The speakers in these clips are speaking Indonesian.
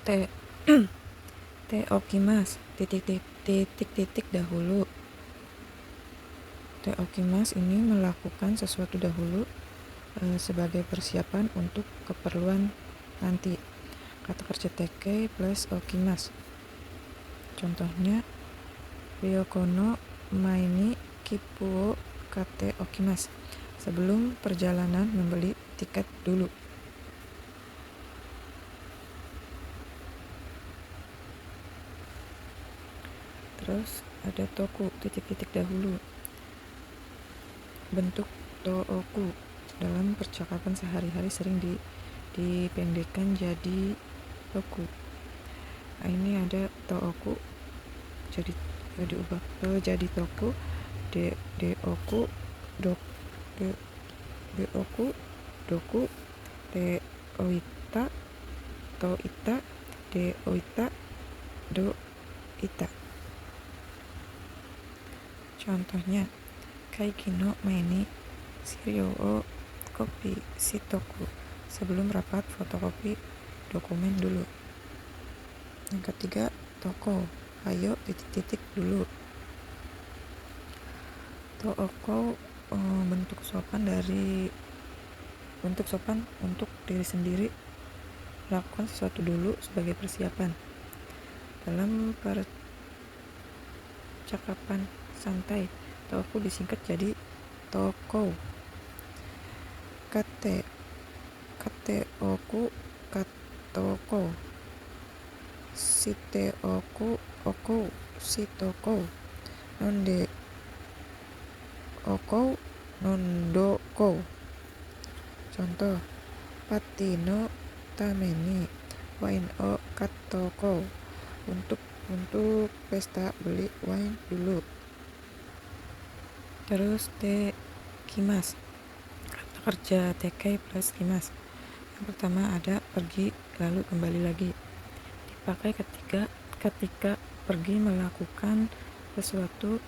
Te te okimas titik dahulu. Te okimas ini melakukan sesuatu dahulu sebagai persiapan untuk keperluan nanti. Kata kerja teke plus okimas. Contohnya, Ryokono maini kipu kate okimas. Sebelum perjalanan membeli tiket dulu. Terus ada toku titik dahulu. Bentuk tooku dalam percakapan sehari-hari sering dipendekkan jadi toku. Nah, ini ada tooku jadi diubah jadi toku, deoku doku, te oita to ita, de oita do ita. Contohnya, Kaiki no maini shiryou o kopi shitoku. Sebelum rapat fotokopi dokumen dulu. Yang ketiga, toko, ayo titik dulu. Tooko bentuk sopan untuk diri sendiri, lakukan sesuatu dulu sebagai persiapan. Dalam percakapan santai, toko disingkat jadi toko. Kate oku katoko. Shite oku shitoko. Nonde oku nondoko. Contoh, pati no tameni wine o katoko. Untuk pesta beli wine dulu. Terus te kimas. Kata kerja teke plus kimas. Yang pertama ada pergi lalu kembali lagi. Dipakai ketika pergi melakukan sesuatu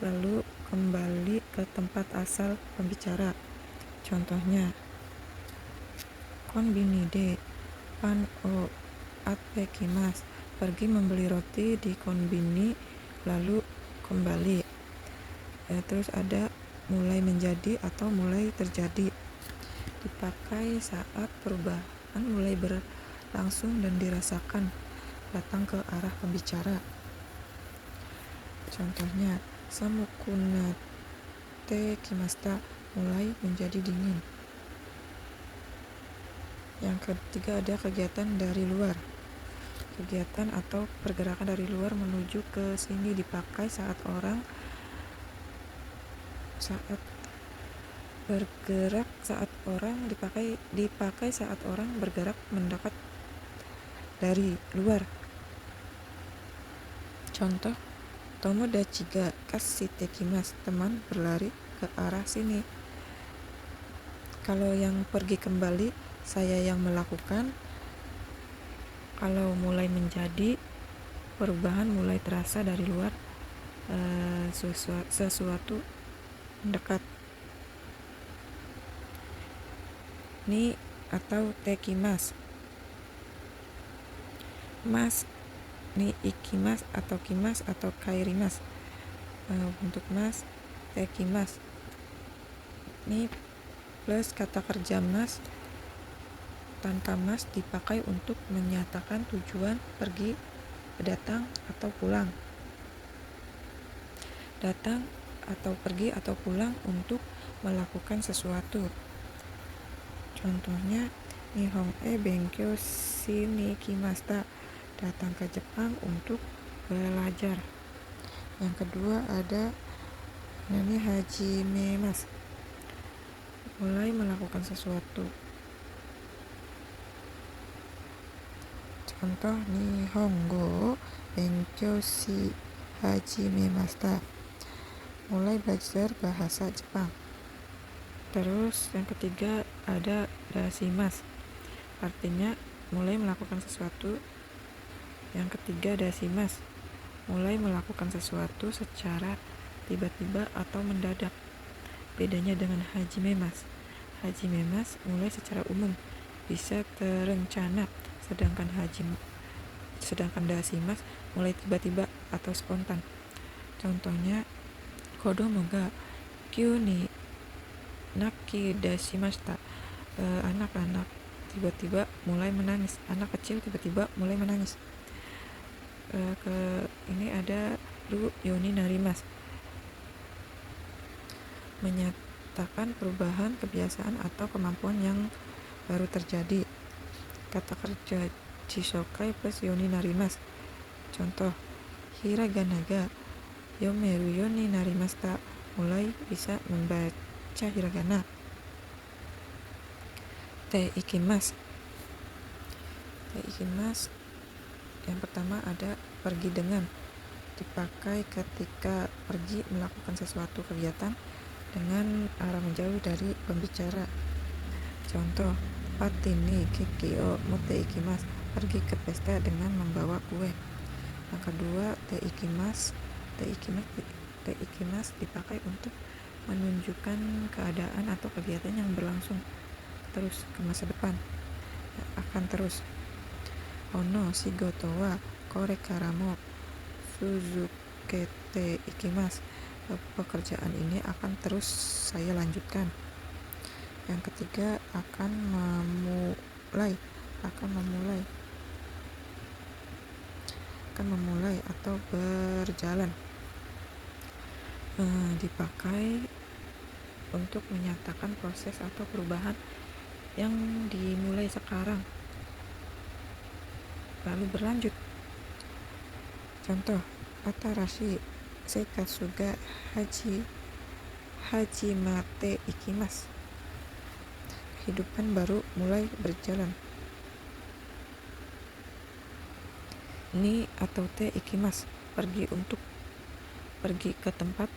lalu kembali ke tempat asal pembicara. Contohnya, konbini de pan o atte kimas. Pergi membeli roti di konbini lalu kembali. Terus ada mulai menjadi atau mulai terjadi. Dipakai saat perubahan mulai berlangsung dan dirasakan datang ke arah pembicara. Contohnya, samukunate kimasta, mulai menjadi dingin. Yang ketiga ada kegiatan dari luar. Kegiatan atau pergerakan dari luar menuju ke sini dipakai saat orang bergerak mendekat dari luar. Contoh, tomodachi ga kasshite kimasu, teman berlari ke arah sini. Kalau yang pergi kembali, saya yang melakukan. Kalau mulai menjadi, perubahan mulai terasa dari luar, sesuatu mendekat. Ni atau tekimas. Mas, ni ikimas atau kimas atau kairimas. Untuk mas, tekimas. Ni plus kata kerja mas tanpa mas dipakai untuk menyatakan tujuan pergi, datang atau pulang. Datang atau pergi atau pulang untuk melakukan sesuatu. Contohnya, Nihon e benkyou shi ni kimashita, datang ke Jepang untuk belajar. Yang kedua ada nani hajimemasu, mulai melakukan sesuatu. Contoh, Nihongo benkyou shi hajimemashita, mulai belajar bahasa Jepang. Terus yang ketiga ada dashimasu, artinya mulai melakukan sesuatu. Yang ketiga dashimasu, mulai melakukan sesuatu secara tiba-tiba atau mendadak. Bedanya dengan hajimemasu. Hajimemasu mulai secara umum, bisa terencana, sedangkan sedangkan dasimas mulai tiba-tiba atau spontan. Contohnya kodomo ga kyu ni naki dashimashita. Anak-anak tiba-tiba mulai menangis. Anak kecil tiba-tiba mulai menangis. Ini ada ru yoni narimas, menyatakan perubahan kebiasaan atau kemampuan yang baru terjadi. Kata kerja Chishokai plus yoni narimas. Contoh, hiragana ga yomeru yoni narimashita, mulai bisa membaca hiragana. Te ikimasu. Te ikimasu yang pertama ada pergi dengan, dipakai ketika pergi melakukan sesuatu kegiatan dengan arah menjauh dari pembicara. Contoh, pati ni keki o motte ikimasu, pergi ke pesta dengan membawa kue. Yang kedua, te ikimasu. Te ikimasu dipakai untuk menunjukkan keadaan atau kegiatan yang berlangsung terus ke masa depan, akan terus. Ono shigoto wa kore kara mo suzukete ikimasu, pekerjaan ini akan terus saya lanjutkan. Yang ketiga, akan memulai atau berjalan, dipakai untuk menyatakan proses atau perubahan yang dimulai sekarang lalu berlanjut. Contoh, atarashi seikatsu ga hajimate ikimasu, kehidupan baru mulai berjalan. Ni atau te ikimasu, pergi ke tempat,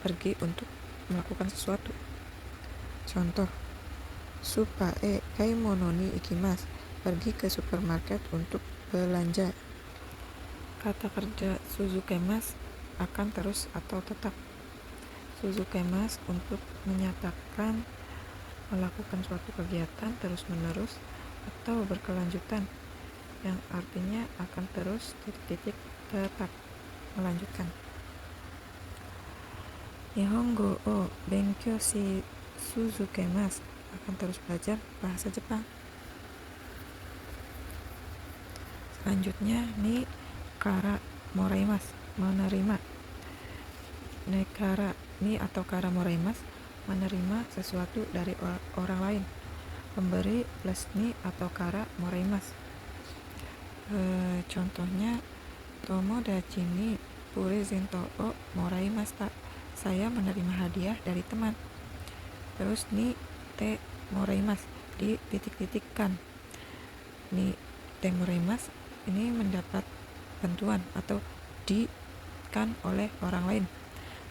pergi untuk melakukan sesuatu. Contoh, supa e kaimono ni ikimasu, pergi ke supermarket untuk belanja. Kata kerja suzukemas, akan terus atau tetap. Suzukemas untuk menyatakan melakukan suatu kegiatan terus-menerus atau berkelanjutan, yang artinya akan terus tetap melanjutkan. Nihongo o benkyou shi suzukemas, akan terus belajar bahasa Jepang. Selanjutnya, ni kara moraimasu, menerima. Nekara ni atau kara moraimasu, menerima sesuatu dari orang lain. Pemberi plus ni atau kara moraimasu. Contohnya, tomodachi ni purezento o moraimashita, saya menerima hadiah dari teman. Terus ni te moraimasu, dititik-titikkan. Ni te moraimasu ini mendapat bantuan atau kan oleh orang lain.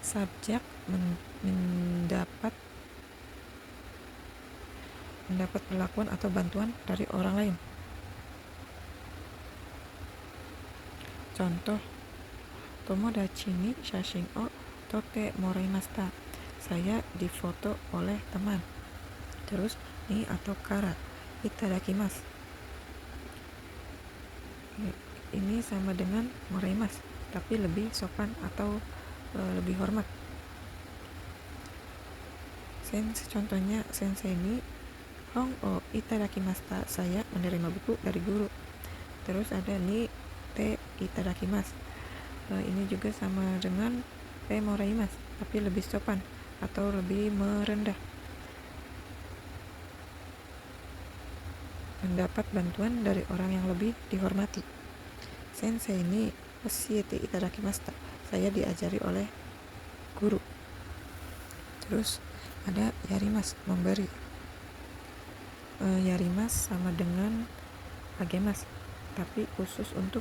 Subjek mendapat perlakuan atau bantuan dari orang lain. Contoh, tomodachi ni shashin o totte moraimashita, saya difoto oleh teman. Terus ni atau kara itadakimasu, ini sama dengan moraimasu tapi lebih sopan atau lebih hormat. Contohnya, sensei ni hong o itadakimashita, saya menerima buku dari guru. Terus ada ni te itadakimasu, ini juga sama dengan te moraimasu tapi lebih sopan atau lebih merendah. Mendapat bantuan dari orang yang lebih dihormati. Sensei ni oshiete itadakimashita, saya diajari oleh guru. Terus ada yarimasu, memberi. Yarimasu sama dengan agemasu tapi khusus untuk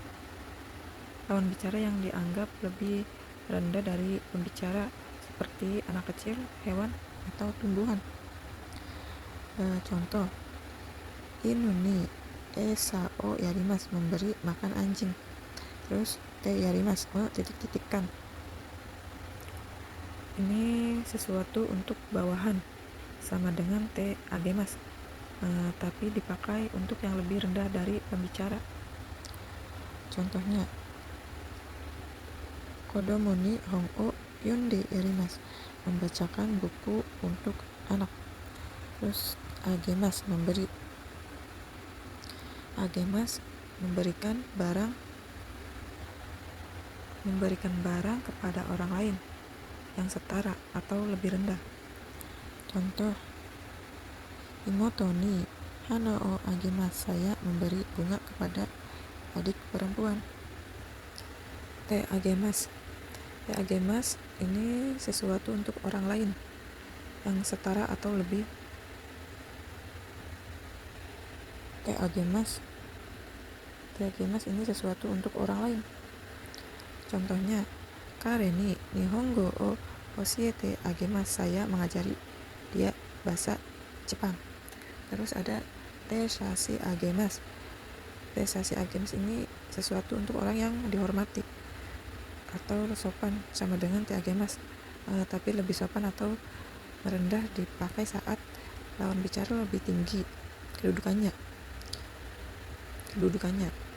lawan bicara yang dianggap lebih rendah dari pembicara, seperti anak kecil, hewan, atau tumbuhan. Contoh, inu ni esa o yarimasu, memberi makan anjing. Terus te yarimasu, titik-titikkan. Ini sesuatu untuk bawahan, sama dengan te agemasu, tapi dipakai untuk yang lebih rendah dari pembicara. Contohnya, Kodomo ni hongo yonde yarimasu, membacakan buku untuk anak. Terus agemas, memberi. Agemas, memberikan barang kepada orang lain yang setara atau lebih rendah. Contoh, Imoto ni hana o agemas, saya memberi bunga kepada adik perempuan. Te agemas. Te agemas ini sesuatu untuk orang lain yang setara atau lebih. Te agemas ini sesuatu untuk orang lain. Contohnya, Kare ni nihongo o oshiete agemasu, saya mengajari dia bahasa Jepang. Terus ada te shashi agemasu. Te shashi agemasu ini sesuatu untuk orang yang dihormati atau sopan, sama dengan te agemasu, tapi lebih sopan atau merendah, dipakai saat lawan bicara lebih tinggi kedudukannya.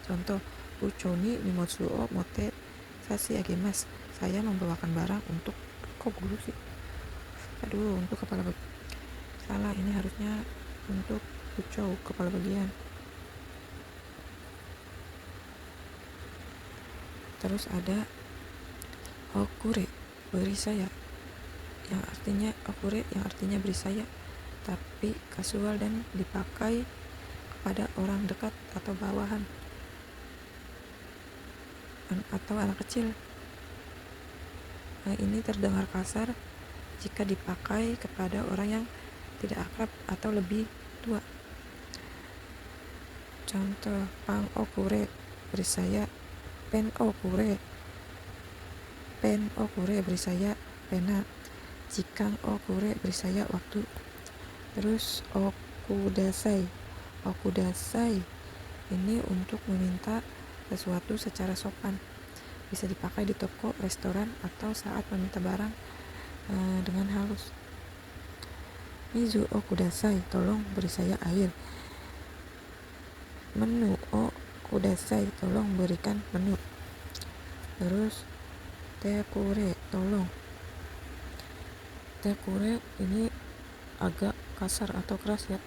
Contoh, Ucho ni nimotsu o mote shashi agemasu, saya membawakan barang untuk, kok guru sih? Untuk kepala bagian. Salah, ini harusnya untuk Ucho, kepala bagian. Terus ada okure, beri saya, yang artinya beri saya, tapi kasual dan dipakai kepada orang dekat atau bawahan atau anak kecil. Ini terdengar kasar jika dipakai kepada orang yang tidak akrab atau lebih tua. Contoh, pang okure, beri saya pen okure, beri saya pena. Jikang okure, beri saya waktu. Terus okudasai ini untuk meminta sesuatu secara sopan, bisa dipakai di toko, restoran, atau saat meminta barang dengan halus. Mizu o kudasai, tolong beri saya air. Menu o kudasai, tolong berikan menu. Terus tekure, tolong. Tekure ini agak kasar atau keras ya,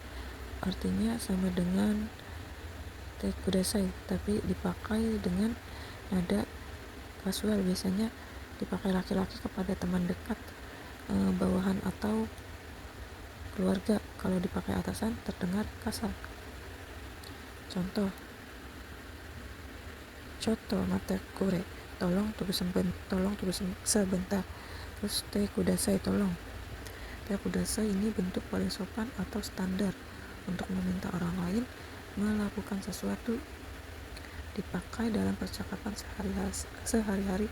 artinya sama dengan te kudasai, tapi dipakai dengan nada kasual, biasanya dipakai laki-laki kepada teman dekat, bawahan atau keluarga. Kalau dipakai atasan terdengar kasar. Contoh, Choto mate kure, tolong tunggu sebentar. Terus te kudasai, tolong. Te kudasai ini bentuk paling sopan atau standar untuk meminta orang lain melakukan sesuatu, dipakai dalam percakapan sehari-hari.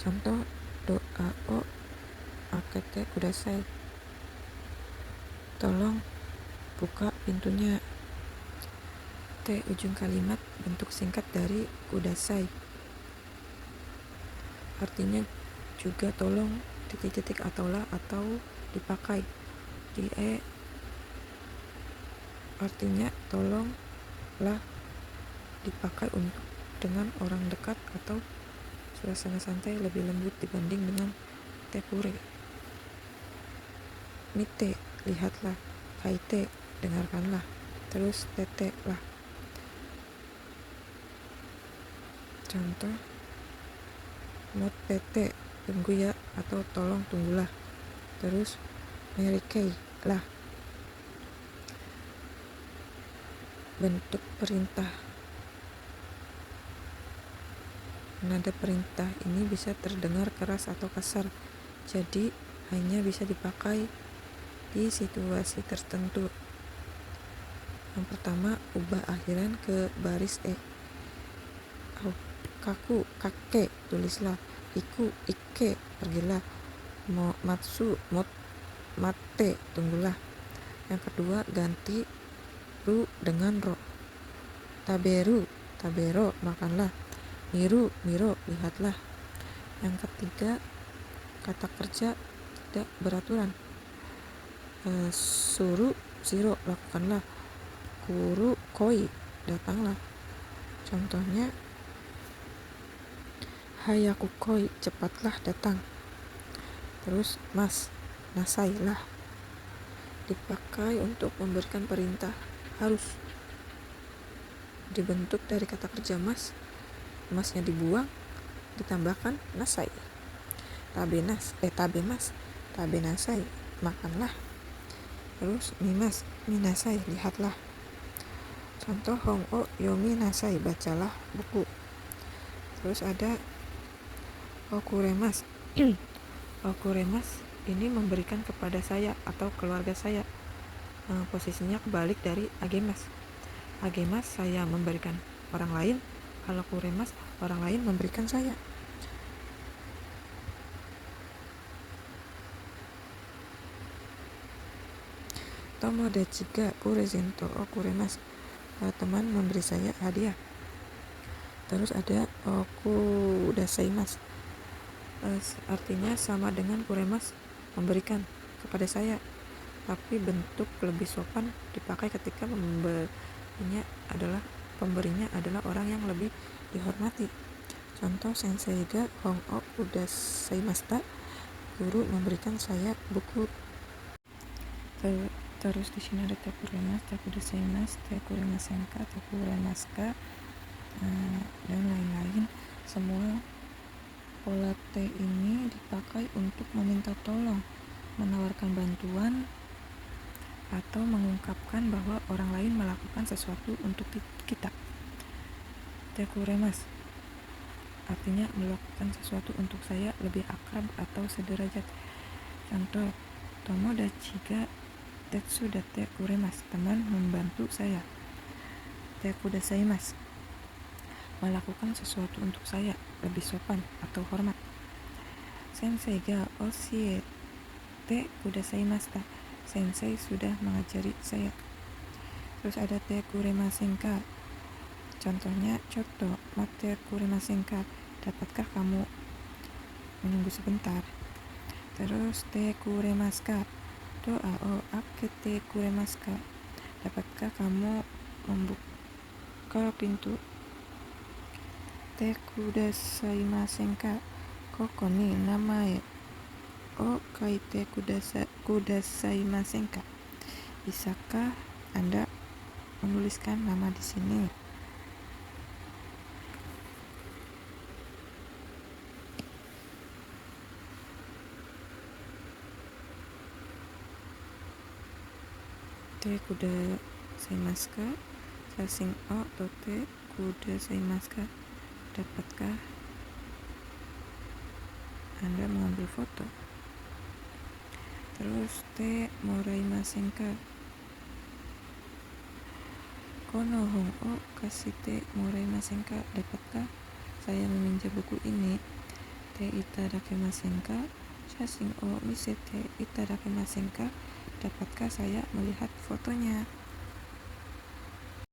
Contoh, doa o akete kudasai, tolong buka pintunya. Te ujung kalimat bentuk singkat dari kudasai, artinya juga tolong, titik-titik atau lah, atau dipakai. Artinya tolong lah, dipakai untuk dengan orang dekat atau suasana santai, lebih lembut dibanding dengan tekure. Mite, lihatlah. Kaite, dengarkanlah. Terus tete lah. Contoh, motete, tunggu ya, atau tolong tunggulah. Terus merikei lah, bentuk perintah. Nada perintah ini bisa terdengar keras atau kasar, jadi hanya bisa dipakai di situasi tertentu. Yang pertama, ubah akhiran ke baris e. Kaku, kake, tulislah. Iku, ike, pergilah. Matsu, mate, tunggulah. Yang kedua, ganti ru dengan ro. Taberu, tabero, makanlah. Miru, miro, lihatlah. Yang ketiga, kata kerja tidak beraturan. Suru, siro, lakukanlah. Kuru, koi, datanglah. Contohnya, hayakukoi, cepatlah datang. Terus mas, nasailah, dipakai untuk memberikan perintah, harus. Dibentuk dari kata kerja mas, masnya dibuang, ditambahkan nasai. Tabe mas, tabe nasai, makanlah. Terus mimas, minasai, lihatlah. Contoh hong o yomi nasai, bacalah buku. Terus ada okuremas. Okuremas ini memberikan kepada saya atau keluarga saya. Posisinya kebalik dari agemas. Agemas saya memberikan orang lain, kalau kuremas orang lain memberikan saya. Tomodachi ga purezento okuremas, teman memberi saya hadiah. Terus ada okudasaimasu, artinya sama dengan kuremas, memberikan kepada saya, tapi bentuk lebih sopan dipakai ketika pemberinya adalah orang yang lebih dihormati. Contoh, sensei ga hong o kudasaimashita, guru memberikan saya buku. Terus di sini ada tekuremas, tekudasaimasu, tekuremasenka, tekuremaska, dan lain-lain. Semua pola T ini dipakai untuk meminta tolong, menawarkan bantuan, atau mengungkapkan bahwa orang lain melakukan sesuatu untuk kita. Tekuremas artinya melakukan sesuatu untuk saya, lebih akrab atau sederajat. Contoh, tomodachi ga tetsudate kuremas, teman membantu saya. Tekudasaimasu, melakukan sesuatu untuk saya, lebih sopan atau hormat. Sensei ga oshiete kudasaimashita, sensei sudah mengajari saya. Terus ada tekuremasenka, contohnya chotto matte kuremasenka, dapatkah kamu menunggu sebentar. Terus tekuremaska, doa o akete kuremaska, dapatkah kamu membuka pintu. Tekudasaimasenka, koko ni namae o kaite kudasaimasenka, bisakah Anda menuliskan nama di sini. Tekudasaimasu, sasing o tote kudasaimasu, dapatkah Anda mengambil foto. Terus te moraimasenka, kono hong o kasite moraimasenka, dapatkah saya meminjam buku ini. Te itadakemasenka, shashin o misete itadakemasenka, dapatkah saya melihat fotonya.